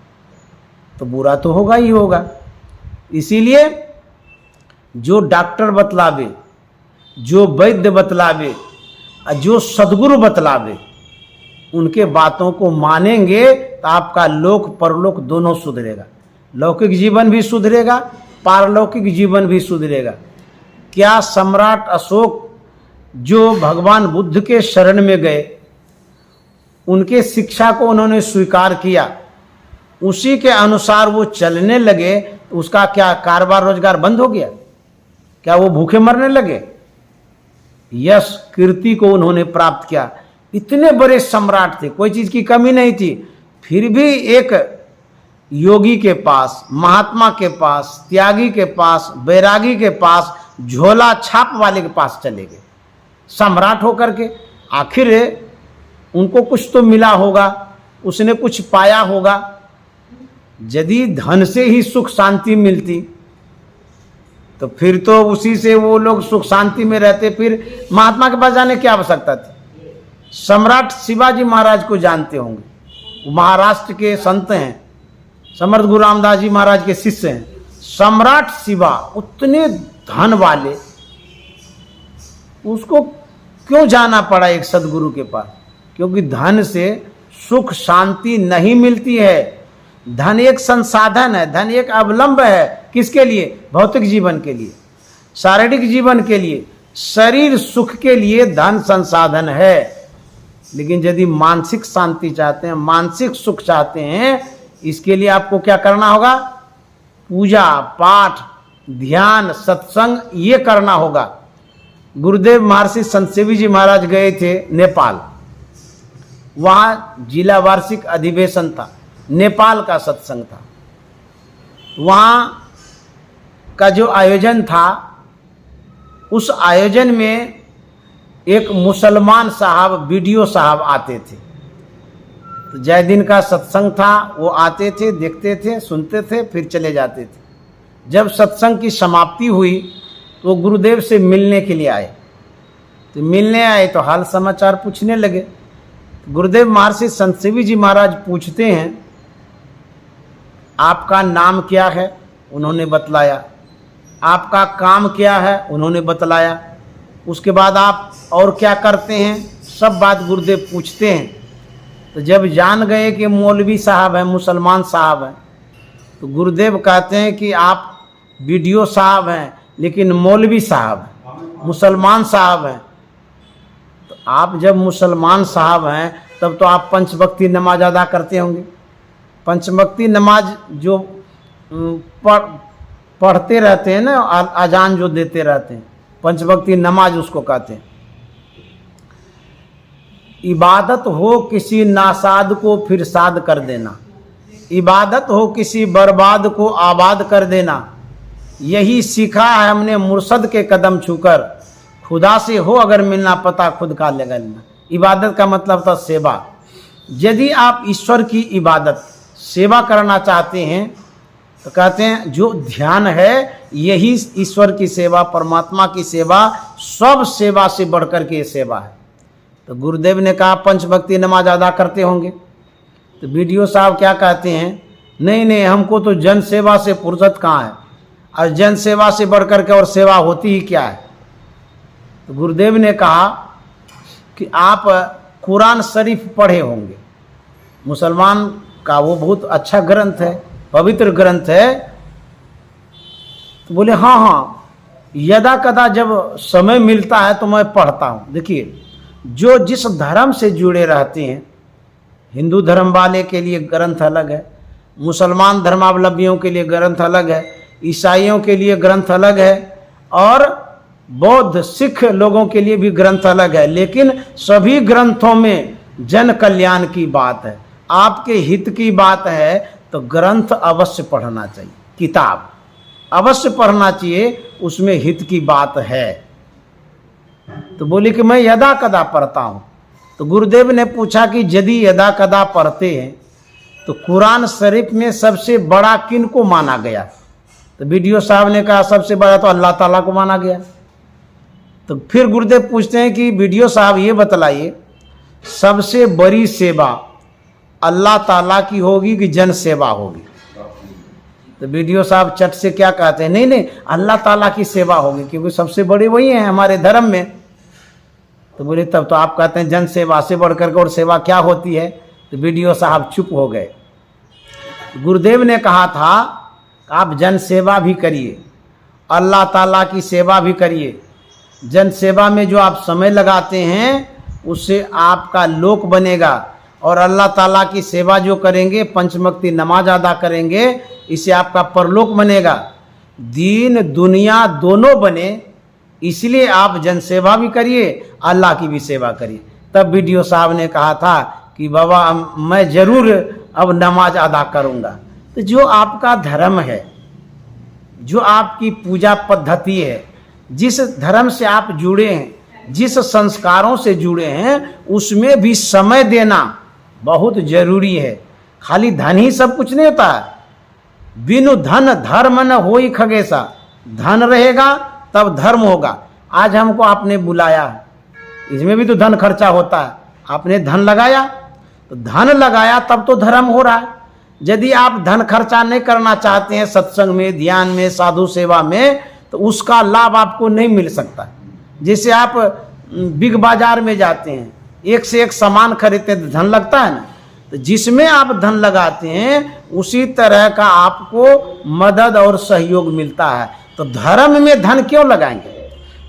तो बुरा तो होगा ही होगा। इसीलिए जो डॉक्टर बतलावे, जो वैद्य बतलावे, जो सद्गुरु बतलावे, उनके बातों को मानेंगे तो आपका लोक परलोक दोनों सुधरेगा। लौकिक जीवन भी सुधरेगा, पारलौकिक जीवन भी सुधरेगा। क्या सम्राट अशोक जो भगवान बुद्ध के शरण में गए, उनके शिक्षा को उन्होंने स्वीकार किया, उसी के अनुसार वो चलने लगे, तो उसका क्या कारोबार रोजगार बंद हो गया? क्या वो भूखे मरने लगे? यश कीर्ति को उन्होंने प्राप्त किया। इतने बड़े सम्राट थे, कोई चीज की कमी नहीं थी, फिर भी एक योगी के पास, महात्मा के पास, त्यागी के पास, बैरागी के पास, झोला छाप वाले के पास चले गए सम्राट होकर के। आखिर उनको कुछ तो मिला होगा, उसने कुछ पाया होगा। यदि धन से ही सुख शांति मिलती तो फिर तो उसी से वो लोग सुख शांति में रहते, फिर महात्मा के पास जाने की आवश्यकता थी। सम्राट शिवाजी महाराज को जानते होंगे, वो महाराष्ट्र के संत हैं, समर्थ गुरु रामदास जी महाराज के शिष्य हैं। सम्राट शिवा उतने धन वाले, उसको क्यों जाना पड़ा एक सदगुरु के पास? क्योंकि धन से सुख शांति नहीं मिलती है। धन एक संसाधन है, धन एक अवलंब है। किसके लिए? भौतिक जीवन के लिए, शारीरिक जीवन के लिए, शरीर सुख के लिए धन संसाधन है। लेकिन यदि मानसिक शांति चाहते हैं, मानसिक सुख चाहते हैं, इसके लिए आपको क्या करना होगा? पूजा पाठ, ध्यान, सत्संग, ये करना होगा। गुरुदेव महर्षि संत सेवी जी महाराज गए थे नेपाल, वहाँ जिला वार्षिक अधिवेशन था, नेपाल का सत्संग था। वहाँ का जो आयोजन था, उस आयोजन में एक मुसलमान साहब, बीडीओ साहब आते थे। तो जय दिन का सत्संग था, वो आते थे, देखते थे, सुनते थे, फिर चले जाते थे। जब सत्संग की समाप्ति हुई तो गुरुदेव से मिलने के लिए आए। तो मिलने आए तो हाल समाचार पूछने लगे। गुरुदेव महर्षि संत सेवी जी महाराज पूछते हैं, आपका नाम क्या है? उन्होंने बतलाया। आपका काम क्या है? उन्होंने बतलाया। उसके बाद आप और क्या करते हैं? सब बात गुरुदेव पूछते हैं। तो जब जान गए कि मौलवी साहब हैं, मुसलमान साहब हैं, तो गुरुदेव कहते हैं कि आप बीडीओ साहब हैं लेकिन मौलवी साहब हैं, मुसलमान साहब हैं। तो आप जब मुसलमान साहब हैं तब तो आप पंचवक्ती नमाज अदा करते होंगे। पंचवक्ती नमाज जो पढ़ते रहते हैं ना, अजान जो देते रहते हैं, पंचवक्ती नमाज उसको कहते हैं। इबादत हो किसी नासाद को फिर साद कर देना, इबादत हो किसी बर्बाद को आबाद कर देना, यही सीखा है हमने मुर्शद के कदम छूकर, खुदा से हो अगर मिलना पता खुद का ले लेना। इबादत का मतलब था सेवा। यदि आप ईश्वर की इबादत, सेवा करना चाहते हैं तो कहते हैं जो ध्यान है यही ईश्वर की सेवा, परमात्मा की सेवा, सब सेवा से बढ़कर के ये सेवा है। तो गुरुदेव ने कहा पंचभक्ति नमाज अदा करते होंगे। तो बीडीओ साहब क्या कहते हैं, नहीं नहीं, हमको तो जन सेवा से फुर्सत कहाँ है, और जन सेवा से बढ़कर के और सेवा होती ही क्या है। तो तो गुरुदेव ने कहा कि आप कुरान शरीफ पढ़े होंगे, मुसलमान का वो बहुत अच्छा ग्रंथ है, पवित्र ग्रंथ है। तो बोले हाँ हाँ, यदा कदा जब समय मिलता है तो मैं पढ़ता हूँ। देखिए, जो जिस धर्म से जुड़े रहते हैं, हिंदू धर्म वाले के लिए ग्रंथ अलग है, मुसलमान धर्मावलंबियों के लिए ग्रंथ अलग है, ईसाइयों के लिए ग्रंथ अलग है, और बौद्ध सिख लोगों के लिए भी ग्रंथ अलग है। लेकिन सभी ग्रंथों में जन कल्याण की बात है, आपके हित की बात है। तो ग्रंथ अवश्य पढ़ना चाहिए, किताब अवश्य पढ़ना चाहिए, उसमें हित की बात है। तो बोले कि मैं यदा कदा पढ़ता हूं। तो गुरुदेव ने पूछा कि यदि यदा कदा पढ़ते हैं तो कुरान शरीफ में सबसे बड़ा किन को माना गया? तो बीडीओ साहब ने कहा सबसे बड़ा तो अल्लाह ताला को माना गया। तो फिर गुरुदेव पूछते हैं कि बीडीओ साहब ये बतलाइए, सबसे बड़ी सेवा अल्लाह ताला की होगी कि जन सेवा होगी? तो बीडीओ साहब चट से क्या कहते हैं, नहीं नहीं, अल्लाह ताला की सेवा होगी, क्योंकि सबसे बड़े वही हैं हमारे धर्म में। तो बोले तब तो आप कहते हैं जन सेवा से बढ़कर के और सेवा क्या होती है? तो बीडीओ साहब चुप हो गए। गुरुदेव ने कहा था आप जन सेवा भी करिए, अल्लाह ताला की सेवा भी करिए। जन सेवा में जो आप समय लगाते हैं उससे आपका लोक बनेगा, और अल्लाह ताला की सेवा जो करेंगे, पंचवक्ती नमाज अदा करेंगे, इससे आपका परलोक बनेगा, दीन दुनिया दोनों बने। इसलिए आप जन सेवा भी करिए, अल्लाह की भी सेवा करिए। तब बीडीओ साहब ने कहा था कि बाबा मैं जरूर अब नमाज अदा करूंगा। तो जो आपका धर्म है, जो आपकी पूजा पद्धति है, जिस धर्म से आप जुड़े हैं, जिस संस्कारों से जुड़े हैं, उसमें भी समय देना बहुत जरूरी है। खाली धन ही सब कुछ नहीं होता है। बिनु धन धर्म न होई खगेसा, धन रहेगा तब धर्म होगा। आज हमको आपने बुलाया, इसमें भी तो धन खर्चा होता है। आपने धन लगाया, तो धन लगाया तब तो धर्म हो रहा है। यदि आप धन खर्चा नहीं करना चाहते हैं सत्संग में, ध्यान में, साधु सेवा में, तो उसका लाभ आपको नहीं मिल सकता। जैसे आप बिग बाजार में जाते हैं, एक से एक सामान खरीदते हैं, धन लगता है ना। तो जिसमें आप धन लगाते हैं उसी तरह का आपको मदद और सहयोग मिलता है। तो धर्म में धन क्यों लगाएंगे?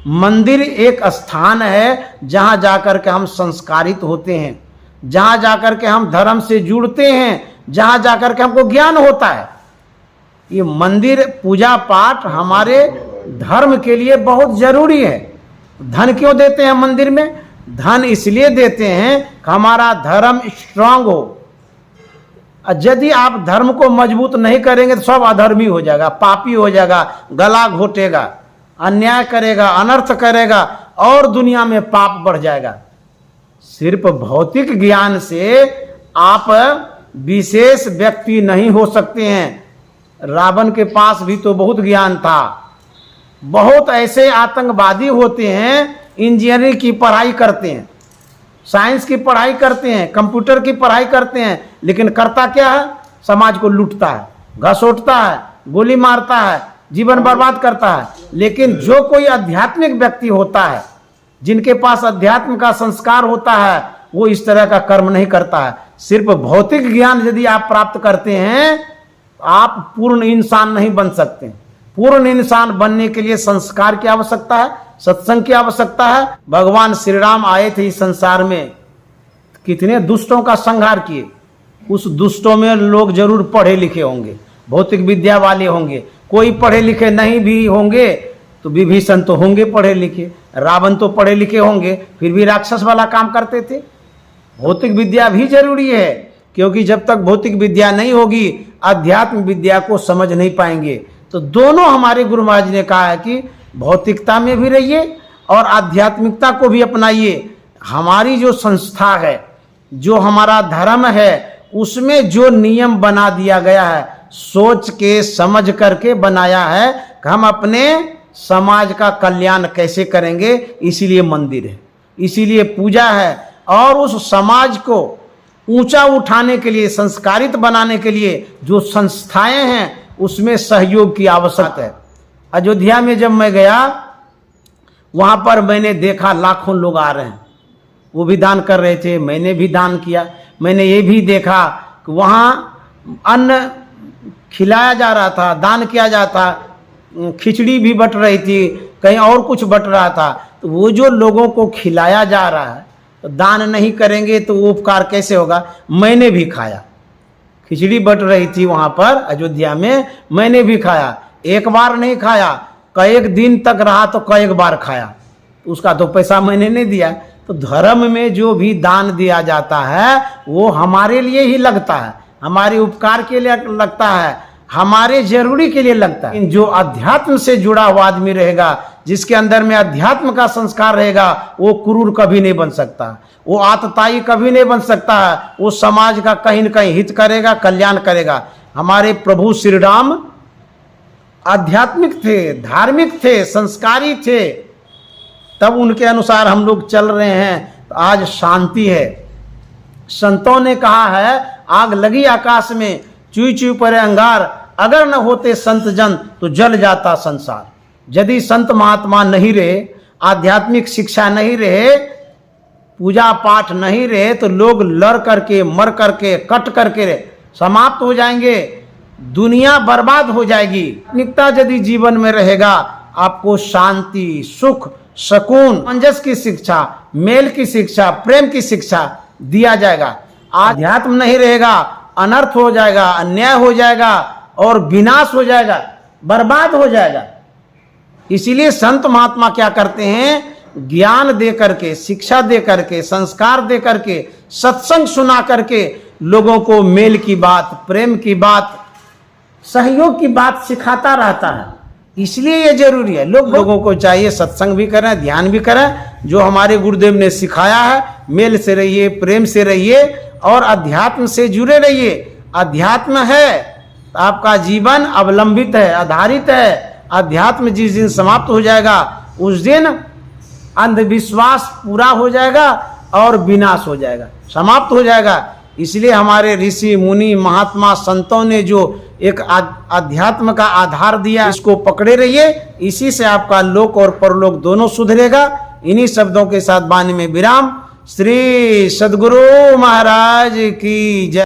मंदिर एक स्थान है जहां जाकर के हम संस्कारित होते हैं, जहां जाकर के हम धर्म से जुड़ते हैं, जहां जाकर के हमको ज्ञान होता है। ये मंदिर पूजा पाठ हमारे धर्म के लिए बहुत जरूरी है। धन क्यों देते हैं मंदिर में? धन इसलिए देते हैं कि हमारा धर्म स्ट्रांग हो। यदि आप धर्म को मजबूत नहीं करेंगे तो सब अधर्मी हो जाएगा, पापी हो जाएगा, गला घोटेगा, अन्याय करेगा, अनर्थ करेगा, और दुनिया में पाप बढ़ जाएगा। सिर्फ भौतिक ज्ञान से आप विशेष व्यक्ति नहीं हो सकते हैं। रावण के पास भी तो बहुत ज्ञान था। बहुत ऐसे आतंकवादी होते हैं, इंजीनियरिंग की पढ़ाई करते हैं, साइंस की पढ़ाई करते हैं, कंप्यूटर की पढ़ाई करते हैं, लेकिन करता क्या है? समाज को लूटता है, घसोटता है, गोली मारता है, जीवन बर्बाद करता है। लेकिन जो कोई आध्यात्मिक व्यक्ति होता है, जिनके पास अध्यात्म का संस्कार होता है, वो इस तरह का कर्म नहीं करता है। सिर्फ भौतिक ज्ञान यदि आप प्राप्त करते हैं, आप पूर्ण इंसान नहीं बन सकते। पूर्ण इंसान बनने के लिए संस्कार की आवश्यकता है, सत्संग की आवश्यकता है। भगवान श्री राम आए थे इस संसार में, कितने दुष्टों का संहार किए। उस दुष्टों में लोग जरूर पढ़े लिखे होंगे, भौतिक विद्या वाले होंगे। कोई पढ़े लिखे नहीं भी होंगे तो विभीषण तो होंगे पढ़े लिखे, रावण तो पढ़े लिखे होंगे, फिर भी राक्षस वाला काम करते थे। भौतिक विद्या भी जरूरी है, क्योंकि जब तक भौतिक विद्या नहीं होगी, अध्यात्म विद्या को समझ नहीं पाएंगे। तो दोनों हमारे गुरु महाराज ने कहा है कि भौतिकता में भी रहिए और आध्यात्मिकता को भी अपनाइए। हमारी जो संस्था है, जो हमारा धर्म है, उसमें जो नियम बना दिया गया है, सोच के समझ करके बनाया है कि हम अपने समाज का कल्याण कैसे करेंगे। इसीलिए मंदिर है, इसीलिए पूजा है, और उस समाज को ऊंचा उठाने के लिए, संस्कारित बनाने के लिए जो संस्थाएं हैं, उसमें सहयोग की आवश्यकता है। अयोध्या में जब मैं गया, वहाँ पर मैंने देखा लाखों लोग आ रहे हैं, वो भी दान कर रहे थे, मैंने भी दान किया। मैंने ये भी देखा कि वहाँ अन्न खिलाया जा रहा था, दान किया जाता, खिचड़ी भी बट रही थी, कहीं और कुछ बट रहा था। तो वो जो लोगों को खिलाया जा रहा है, तो दान नहीं करेंगे तो वो उपकार कैसे होगा। मैंने भी खाया, खिचड़ी बट रही थी वहाँ पर अयोध्या में, मैंने भी खाया। एक बार नहीं खाया, कई दिन तक रहा तो कई बार खाया, उसका तो पैसा मैंने नहीं दिया। तो धर्म में जो भी दान दिया जाता है वो हमारे लिए ही लगता है, हमारे उपकार के लिए लगता है, हमारे जरूरी के लिए लगता है। जो अध्यात्म से जुड़ा हुआ आदमी रहेगा, जिसके अंदर में अध्यात्म का संस्कार रहेगा, वो क्रूर कभी नहीं बन सकता, वो आतताई कभी नहीं बन सकता है। वो समाज का कहीं न कहीं हित करेगा, कल्याण करेगा। हमारे प्रभु श्री राम आध्यात्मिक थे, धार्मिक थे, संस्कारी थे, तब उनके अनुसार हम लोग चल रहे हैं, तो आज शांति है। संतों ने कहा है, आग लगी आकाश में, चुई चुई पड़े अंगार, अगर न होते संत जन तो जल जाता संसार। यदि संत महात्मा नहीं रहे, आध्यात्मिक शिक्षा नहीं रहे, पूजा पाठ नहीं रहे, तो लोग लड़ करके, मर करके, कट करके समाप्त हो जाएंगे, दुनिया बर्बाद हो जाएगी। निकता यदि जीवन में रहेगा, आपको शांति, सुख, सुकून, मंजस की शिक्षा, मेल की शिक्षा, प्रेम की शिक्षा दिया जाएगा। आध्यात्म नहीं रहेगा, अनर्थ हो जाएगा, अन्याय हो जाएगा और विनाश हो जाएगा, बर्बाद हो जाएगा। इसीलिए संत महात्मा क्या करते हैं, ज्ञान दे करके, शिक्षा दे करके, संस्कार दे करके, सत्संग सुना करके लोगों को मेल की बात, प्रेम की बात, सहयोग की बात सिखाता रहता है। इसलिए ये जरूरी है। लोगों को चाहिए सत्संग भी करें, ध्यान भी करें, जो हमारे गुरुदेव ने सिखाया है। मेल से रहिए, प्रेम से रहिए और अध्यात्म से जुड़े रहिए। अध्यात्म है तो आपका जीवन अवलंबित है, आधारित है। अध्यात्म जिस दिन समाप्त हो जाएगा, उस दिन अंधविश्वास पूरा हो जाएगा और विनाश हो जाएगा, समाप्त हो जाएगा। इसलिए हमारे ऋषि मुनि महात्मा संतों ने जो एक अध्यात्म का आधार दिया, इसको पकड़े रहिए। इसी से आपका लोक और परलोक दोनों सुधरेगा। इन्हीं शब्दों के साथ वाणी में विराम। श्री सद्गुरु महाराज की जय।